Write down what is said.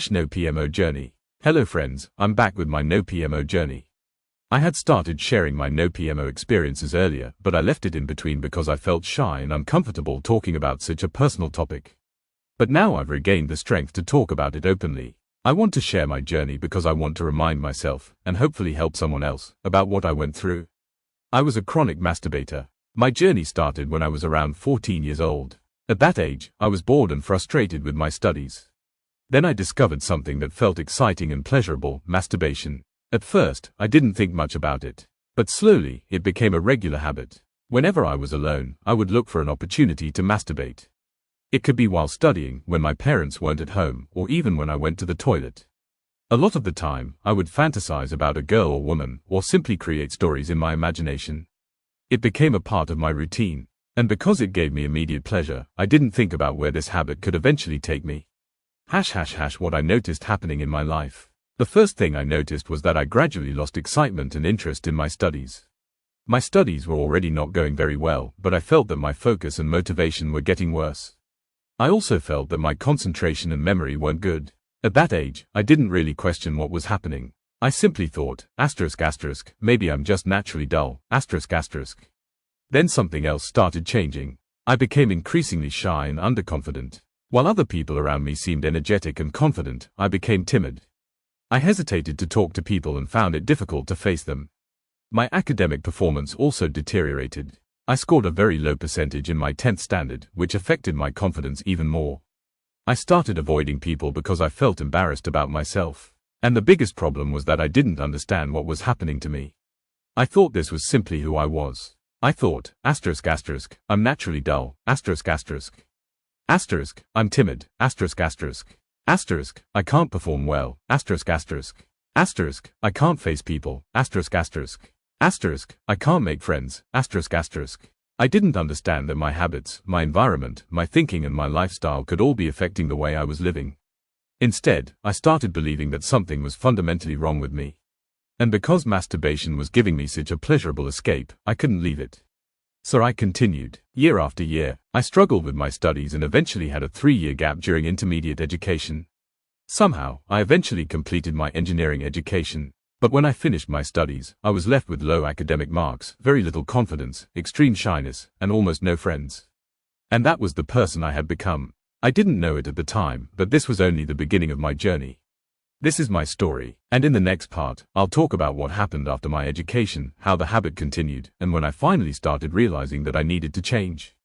No PMO Journey. Hello friends, I'm back with my No PMO Journey. I had started sharing my No PMO experiences earlier, but I left it in between because I felt shy and uncomfortable talking about such a personal topic. But now I've regained the strength to talk about it openly. I want to share my journey because I want to remind myself, and hopefully help someone else, about what I went through. I was a chronic masturbator. My journey started when I was around 14 years old. At that age, I was bored and frustrated with my studies. Then I discovered something that felt exciting and pleasurable: masturbation. At first, I didn't think much about it. But slowly, it became a regular habit. Whenever I was alone, I would look for an opportunity to masturbate. It could be while studying, when my parents weren't at home, or even when I went to the toilet. A lot of the time, I would fantasize about a girl or woman, or simply create stories in my imagination. It became a part of my routine. And because it gave me immediate pleasure, I didn't think about where this habit could eventually take me. What I noticed happening in my life. The first thing I noticed was that I gradually lost excitement and interest in my studies. My studies were already not going very well, but I felt that my focus and motivation were getting worse. I also felt that my concentration and memory weren't good. At that age, I didn't really question what was happening. I simply thought, maybe I'm just naturally dull, Then something else started changing. I became increasingly shy and underconfident. While other people around me seemed energetic and confident, I became timid. I hesitated to talk to people and found it difficult to face them. My academic performance also deteriorated. I scored a very low percentage in my 10th standard, which affected my confidence even more. I started avoiding people because I felt embarrassed about myself. And the biggest problem was that I didn't understand what was happening to me. I thought this was simply who I was. I thought, I'm naturally dull, I'm timid, I can't perform well, I can't face people, I can't make friends, I didn't understand that my habits, my environment, my thinking and my lifestyle could all be affecting the way I was living. Instead, I started believing that something was fundamentally wrong with me. And because masturbation was giving me such a pleasurable escape, I couldn't leave it. So I continued. Year after year, I struggled with my studies and eventually had a 3-year gap during intermediate education. Somehow, I eventually completed my engineering education. But when I finished my studies, I was left with low academic marks, very little confidence, extreme shyness, and almost no friends. And that was the person I had become. I didn't know it at the time, but this was only the beginning of my journey. This is my story, and in the next part, I'll talk about what happened after my education, how the habit continued, and when I finally started realizing that I needed to change.